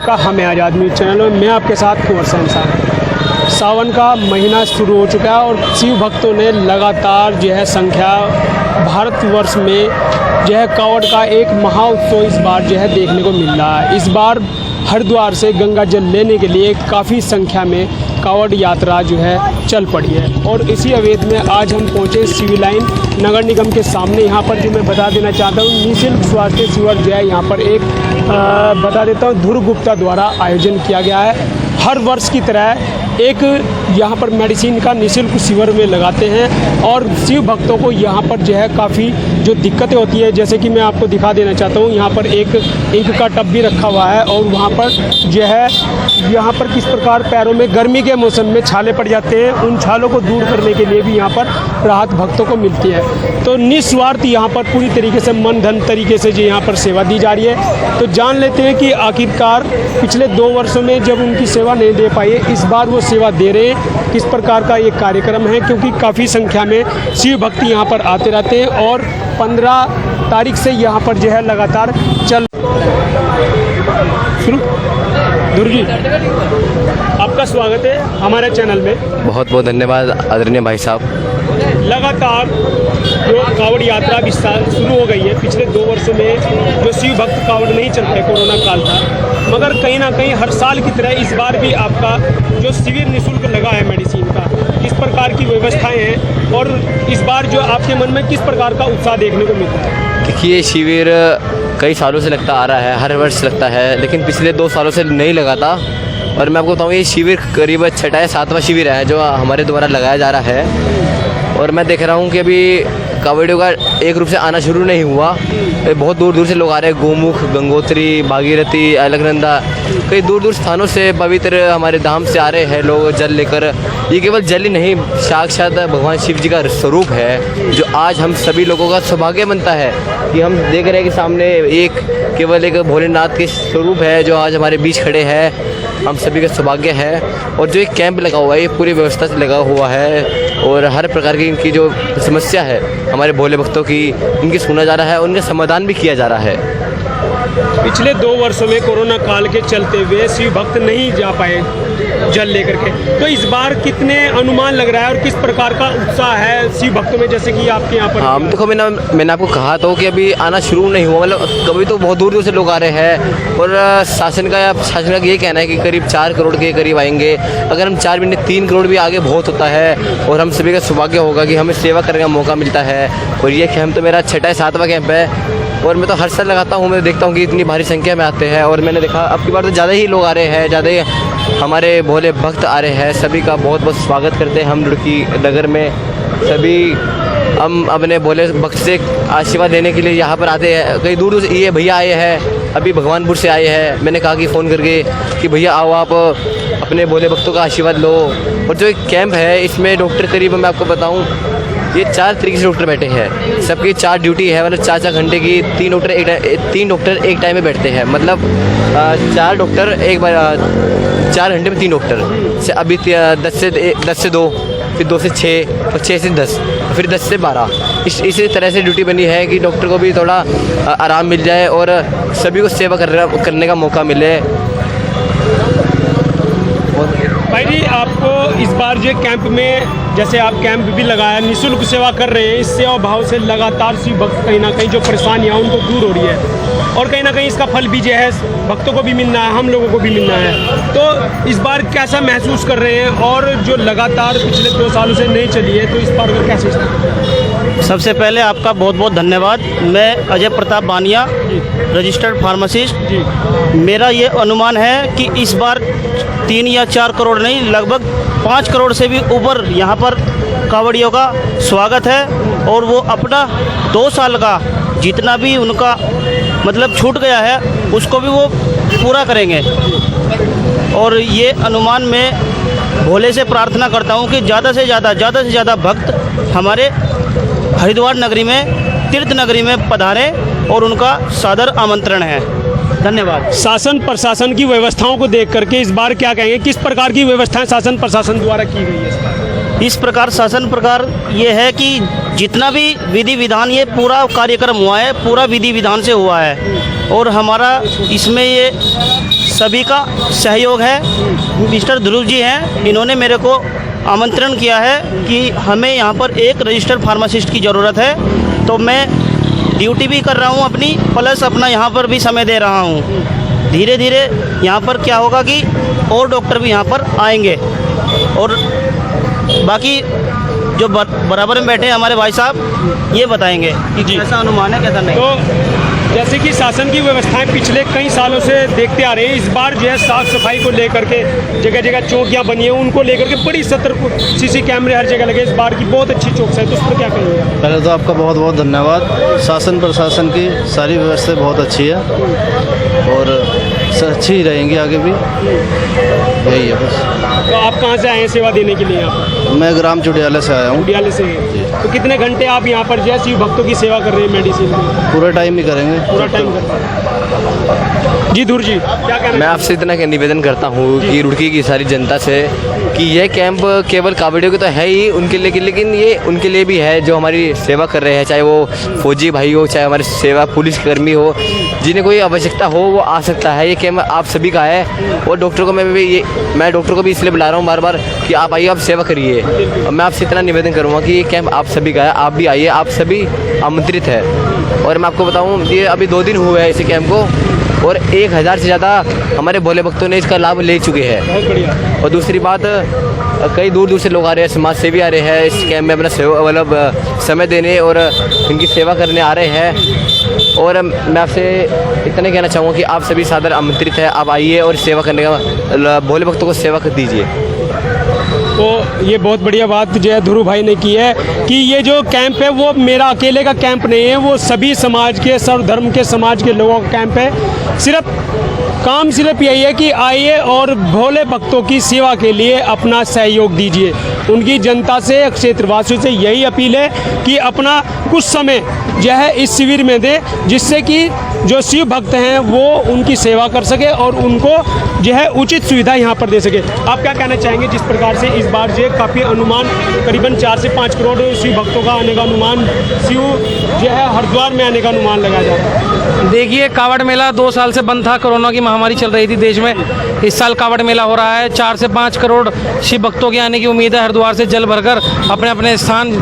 आपका हमें आज़ाद news channel में। मैं आपके साथ कुंवर सैन साहब। सावन का महीना शुरू हो चुका है और शिव भक्तों ने लगातार जो है संख्या भारतवर्ष में जो है कांवड़ का एक महाउत्सव इस बार जो है देखने को मिल रहा है। इस बार हरिद्वार से गंगा जल लेने के लिए काफ़ी संख्या में कांवड़ यात्रा जो है चल पड़ी है और इसी अवैध में आज हम पहुँचे सिविल लाइन नगर निगम के सामने। यहाँ पर जो मैं बता देना चाहता हूँ, निःशुल्क स्वास्थ्य शिविर जो है यहाँ पर एक बता देता हूँ ध्रुव गुप्ता द्वारा आयोजन किया गया है। हर वर्ष की तरह एक यहाँ पर मेडिसिन का निःशुल्क शिविर में लगाते हैं और शिव भक्तों को यहाँ पर जो है काफ़ी जो दिक्कतें होती है, जैसे कि मैं आपको दिखा देना चाहता हूँ, यहाँ पर एक इंक का टब भी रखा हुआ है और वहाँ पर जो है यहाँ पर किस प्रकार पैरों में गर्मी के मौसम में छाले पड़ जाते हैं, उन छालों को दूर करने के लिए भी यहाँ पर राहत भक्तों को मिलती है। तो निस्वार्थ यहाँ पर पूरी तरीके से मन धन तरीके से जो यहाँ पर सेवा दी जा रही है। तो जान लेते हैं कि आखिरकार पिछले 2 वर्षों में जब उनकी सेवा नहीं दे पाई, इस बार वो सेवा दे रहे हैं। किस प्रकार का ये कार्यक्रम है, क्योंकि काफ़ी संख्या में शिव भक्त यहाँ पर आते रहते हैं और 15 तारीख से यहाँ पर जो है लगातार चल शुरू। ध्रुव जी, आपका स्वागत है हमारे चैनल में। बहुत बहुत धन्यवाद आदरणीय भाई साहब। लगातार जो कांवड़ यात्रा भी शुरू हो गई है। पिछले 2 वर्षों में जो शिव भक्त कांवड़ नहीं चल पाए, कोरोना काल था, मगर कहीं ना कहीं हर साल की तरह इस बार भी आपका जो शिविर निःशुल्क लगा है मेडिसिन का, किस प्रकार की व्यवस्थाएं हैं और इस बार जो आपके मन में किस प्रकार का उत्साह देखने को मिलता है? देखिए, शिविर कई सालों से लगता आ रहा है, हर वर्ष लगता है, लेकिन पिछले 2 सालों से नहीं लगा था। और मैं आपको बताऊँ, ये शिविर करीब 6वां या 7वां शिविर है जो हमारे द्वारा लगाया जा रहा है। और मैं देख रहा हूँ कि अभी कांवड़ियों का एक रूप से आना शुरू नहीं हुआ। बहुत दूर दूर से लोग आ रहे हैं, गोमुख, गंगोत्री, भागीरथी, अलकनंदा, कई दूर दूर स्थानों से पवित्र हमारे धाम से आ रहे हैं लोग जल लेकर। ये केवल जल ही नहीं, साक्षात भगवान शिव जी का स्वरूप है, जो आज हम सभी लोगों का सौभाग्य बनता है कि हम देख रहे हैं कि सामने केवल एक भोलेनाथ के स्वरूप है जो आज हमारे बीच खड़े हैं। हम सभी का सौभाग्य है। और जो एक कैंप लगा हुआ है, ये पूरी व्यवस्था से लगा हुआ है और हर प्रकार की इनकी जो समस्या है हमारे भोले भक्तों की, इनकी सुना जा रहा है, उनका समाधान भी किया जा रहा है। पिछले 2 वर्षों में कोरोना काल के चलते हुए शिव भक्त नहीं जा पाए जल लेकर के, तो इस बार कितने अनुमान लग रहा है और किस प्रकार का उत्साह है शिव भक्तों में, जैसे कि आपके यहाँ पर? हाँ, देखो, मैंने आपको कहा तो कि अभी आना शुरू नहीं हुआ, मतलब कभी तो बहुत दूर दूर से लोग आ रहे हैं। और शासन का ये कहना है कि करीब 4 करोड़ के करीब आएंगे। अगर हम 4 महीने 3 करोड़ भी आगे बहुत होता है और हम सभी का सौभाग्य होगा कि हमें सेवा करने का मौका मिलता है। और ये कैंप तो मेरा 6वां या 7वां कैंप है और मैं तो हर साल लगाता हूँ। मैं देखता हूँ कि इतनी भारी संख्या में आते हैं और मैंने देखा अब की बार तो ज़्यादा ही लोग आ रहे हैं, ज़्यादा ही हमारे भोले भक्त आ रहे हैं। सभी का बहुत बहुत स्वागत करते हैं हम रुड़की नगर में। सभी हम अपने भोले भक्त से आशीर्वाद लेने के लिए यहाँ पर आते हैं। कई दूर दूर से ये भैया आए हैं, अभी भगवानपुर से आए हैं। मैंने कहा कि फ़ोन करके कि भैया आओ, आप अपने भोले भक्तों का आशीर्वाद लो। और जो एक कैंप है, इसमें डॉक्टर करीब मैं आपको बताऊँ, ये 4 तरीके से डॉक्टर बैठे हैं। सबकी 4 ड्यूटी है, मतलब 4 घंटे की 3 डॉक्टर एक टाइम में बैठते हैं। मतलब 4 डॉक्टर एक बार 4 घंटे में 3 डॉक्टर से अभी 10 से 2, फिर 2 से 6 और 6 से 10, फिर 10 से 12। इसी तरह से ड्यूटी बनी है कि डॉक्टर को भी थोड़ा आराम मिल जाए और सभी को सेवा करने का मौका मिले। भाई जी, आपको इस बार जो कैंप में, जैसे आप कैंप भी लगाया, निःशुल्क सेवा कर रहे हैं, इस सेवा भाव से लगातार शिव भक्त कहीं ना कहीं जो परेशानियाँ उनको दूर हो रही है और कहीं ना कहीं इसका फल भी जो है भक्तों को भी मिलना है, हम लोगों को भी मिलना है। तो इस बार कैसा महसूस कर रहे हैं और जो लगातार पिछले 2 सालों से नहीं चली है, तो इस बार का कैसे? सबसे पहले आपका बहुत बहुत धन्यवाद। मैं अजय प्रताप बानिया, रजिस्टर्ड फार्मासिस्ट जी। मेरा ये अनुमान है कि इस बार 3 या 4 करोड़ नहीं, लगभग 5 करोड़ से भी ऊपर यहाँ पर कांवड़ियों का स्वागत है और वो अपना 2 साल का जितना भी उनका मतलब छूट गया है उसको भी वो पूरा करेंगे। और ये अनुमान मैं भोले से प्रार्थना करता हूँ कि ज़्यादा से ज़्यादा भक्त हमारे हरिद्वार नगरी में, तीर्थ नगरी में पधारें और उनका सादर आमंत्रण है। धन्यवाद। शासन प्रशासन की व्यवस्थाओं को देख करके इस बार क्या कहेंगे, किस प्रकार की व्यवस्थाएं शासन प्रशासन द्वारा की गई है? इस प्रकार शासन प्रकार ये है कि जितना भी विधि विधान, ये पूरा कार्यक्रम हुआ है, पूरा विधि विधान से हुआ है और हमारा इसमें ये सभी का सहयोग है। मिस्टर ध्रुव जी हैं, इन्होंने मेरे को आमंत्रण किया है कि हमें यहाँ पर एक रजिस्टर्ड फार्मासिस्ट की ज़रूरत है, तो मैं ड्यूटी भी कर रहा हूँ अपनी, प्लस अपना यहाँ पर भी समय दे रहा हूँ। धीरे धीरे यहाँ पर क्या होगा कि और डॉक्टर भी यहाँ पर आएंगे, और बाकी जो बराबर में बैठे हैं हमारे भाई साहब ये बताएंगे कि कैसा अनुमान है कैसा नहीं। तो जैसे कि शासन की व्यवस्थाएं पिछले कई सालों से देखते आ रहे हैं, इस बार जो है साफ सफाई को लेकर के जगह जगह चौकियां बनी हैं, उनको लेकर के बड़ी सतर्क सीसी कैमरे हर जगह लगे। इस बार की बहुत अच्छी चौकसी है, तो उस पर क्या कहेंगे? पहले तो आपका बहुत बहुत धन्यवाद। शासन प्रशासन की सारी व्यवस्था बहुत अच्छी है और अच्छी ही रहेंगी आगे भी, यही है बस। तो आप कहाँ से आए हैं सेवा देने के लिए? यहाँ मैं ग्राम चुडियाला से आया हूँ। उडियाले से। तो कितने घंटे आप यहाँ पर जो है शिव भक्तों की सेवा कर रहे हैं मेडिसिन में? पूरा टाइम ही करेंगे। पूरा टाइम कर रहे हैं। जी धुर जी, क्या कहना? मैं आपसे इतना निवेदन करता हूँ कि रुड़की की सारी जनता से कि यह कैंप केवल कावड़ियों के तो है ही उनके लिए, लेकिन ये उनके लिए भी है जो हमारी सेवा कर रहे हैं, चाहे वो फौजी भाई हो, चाहे हमारे सेवा पुलिसकर्मी हो, जिन्हें कोई आवश्यकता हो वो आ सकता है। ये कैंप आप सभी का है, और डॉक्टर को मैं डॉक्टर को भी इसलिए बुला रहा हूँ बार बार कि आप आइए, आप सेवा करिए। और मैं आपसे इतना निवेदन करूँगा कि ये कैंप आप सभी का है, आप भी आइए, आप सभी आमंत्रित है। और मैं आपको बताऊँ, ये अभी 2 दिन हुए हैं इस कैंप को, और 1000 से ज़्यादा हमारे भोले भक्तों ने इसका लाभ ले चुके हैं। बहुत बढ़िया। और दूसरी बात, कई दूर दूर से लोग आ रहे हैं, समाज सेवी आ रहे हैं इस कैंप में अपना सेवा मतलब समय देने और इनकी सेवा करने आ रहे हैं। और मैं आपसे इतना कहना चाहूँगा कि आप सभी सादर आमंत्रित हैं, आप आइए और सेवा करने का, भोले भक्तों को सेवा कर दीजिए। तो ये बहुत बढ़िया बात जो है ध्रुव भाई ने की है कि ये जो कैंप है वो मेरा अकेले का कैंप नहीं है, वो सभी समाज के, सर्व धर्म के समाज के लोगों का कैंप है। सिर्फ यही है कि आइए और भोले भक्तों की सेवा के लिए अपना सहयोग दीजिए। उनकी जनता से, क्षेत्रवासियों से यही अपील है कि अपना कुछ समय जो है इस शिविर में दें, जिससे कि जो शिव भक्त हैं वो उनकी सेवा कर सके और उनको जो है उचित सुविधा यहाँ पर दे सके। आप क्या कहना चाहेंगे जिस प्रकार से इस बार जो है काफ़ी अनुमान करीबन 4 से 5 करोड़ शिव भक्तों का आने का अनुमान, शिव जो है हरिद्वार में आने का अनुमान लगाया जा रहा है? देखिए, कावड़ मेला 2 साल से बंद था, कोरोना की महामारी चल रही थी देश में। इस साल कावड़ मेला हो रहा है। 4 से 5 करोड़ शिव भक्तों के आने की उम्मीद है। हरिद्वार से जल भरकर अपने अपने स्थान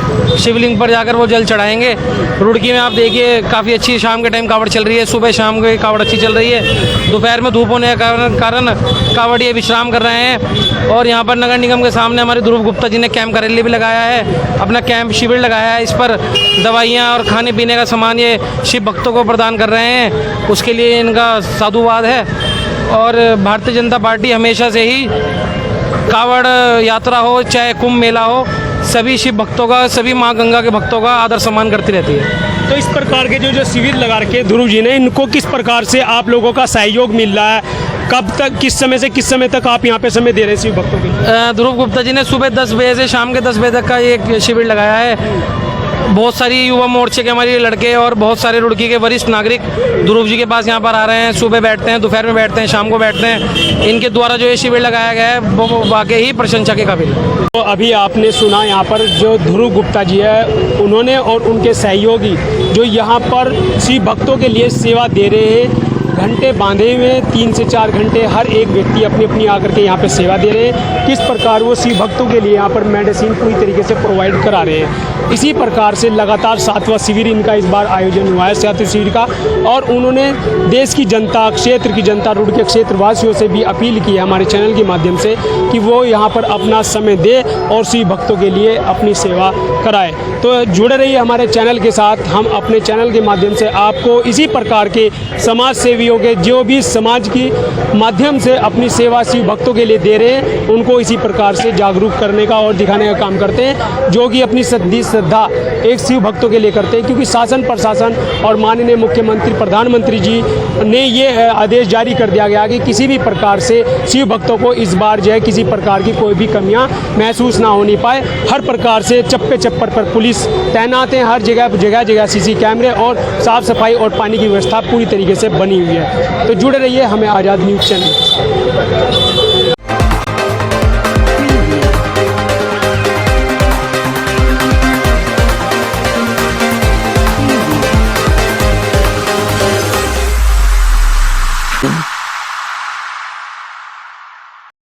शिवलिंग पर जाकर वो जल चढ़ाएंगे। रुड़की में आप देखिए काफ़ी अच्छी शाम के टाइम कावड़ चल रही है, सुबह शाम के कावड़ अच्छी चल रही है। दोपहर में धूप होने के कारण कावड़िए विश्राम कर रहे हैं। और यहाँ पर नगर निगम के सामने हमारे ध्रुव गुप्ता जी ने कैंप कार्यालय भी लगाया है, अपना कैंप शिविर लगाया है। इस पर दवाइयाँ और खाने पीने का सामान ये शिव भक्तों को प्रदान कर रहे हैं, उसके लिए इनका साधुवाद है। और भारतीय जनता पार्टी हमेशा से ही कावड़ यात्रा हो चाहे कुंभ मेला हो, सभी शिव भक्तों का, सभी माँ गंगा के भक्तों का आदर सम्मान करती रहती है। तो इस प्रकार के जो शिविर लगा रखे ध्रुव जी ने, इनको किस प्रकार से आप लोगों का सहयोग मिल रहा है? कब तक, किस समय से किस समय तक आप यहाँ पे समय दे रहे हैं शिव भक्तों के? ध्रुव गुप्ता जी ने सुबह 10 बजे से शाम के 10 बजे तक का एक शिविर लगाया है। बहुत सारी युवा मोर्चे के हमारे लड़के और बहुत सारे रुड़की के वरिष्ठ नागरिक ध्रुव जी के पास यहाँ पर आ रहे हैं। सुबह बैठते हैं, दोपहर में बैठते हैं, शाम को बैठते हैं। इनके द्वारा जो ये शिविर लगाया गया है वो वाकई ही प्रशंसा के काबिल है। तो अभी आपने सुना यहाँ पर जो ध्रुव गुप्ता जी है, उन्होंने और उनके सहयोगी जो यहाँ पर शिव भक्तों के लिए सेवा दे रहे हैं, घंटे बांधे हुए 3 से 4 घंटे हर एक व्यक्ति अपनी अपनी आकर के यहाँ पे सेवा दे रहे हैं। किस प्रकार वो शिव भक्तों के लिए यहाँ पर मेडिसिन पूरी तरीके से प्रोवाइड करा रहे हैं। इसी प्रकार से लगातार 7वां शिविर इनका इस बार आयोजन हुआ है, 7वें शिविर का। और उन्होंने देश की जनता, क्षेत्र की जनता, रुड़की के क्षेत्रवासियों से भी अपील की है हमारे चैनल के माध्यम से कि वो यहाँ पर अपना समय दे और शिव भक्तों के लिए अपनी सेवा कराए। तो जुड़े रहिए हमारे चैनल के साथ। हम अपने चैनल के माध्यम से आपको इसी प्रकार के समाज सेवियों के जो भी समाज की माध्यम से अपनी सेवा शिव भक्तों के लिए दे रहे हैं, उनको इसी प्रकार से जागरूक करने का और दिखाने का काम करते हैं, जो कि अपनी सच्ची श्रद्धा एक शिव भक्तों के लिए करते हैं। क्योंकि शासन प्रशासन और माननीय मुख्यमंत्री, प्रधानमंत्री जी ने ये आदेश जारी कर दिया गया कि किसी भी प्रकार से शिव भक्तों को इस बार जो है किसी प्रकार की कोई भी कमियां महसूस ना होनी पाए। हर प्रकार से चप्पे चप्पर पर पुलिस तैनात हैं, हर जगह सीसी कैमरे और साफ सफाई और पानी की व्यवस्था पूरी तरीके से बनी हुई है। तो जुड़े रहिए हमें आज़ाद न्यूज़ चैनल। Boom.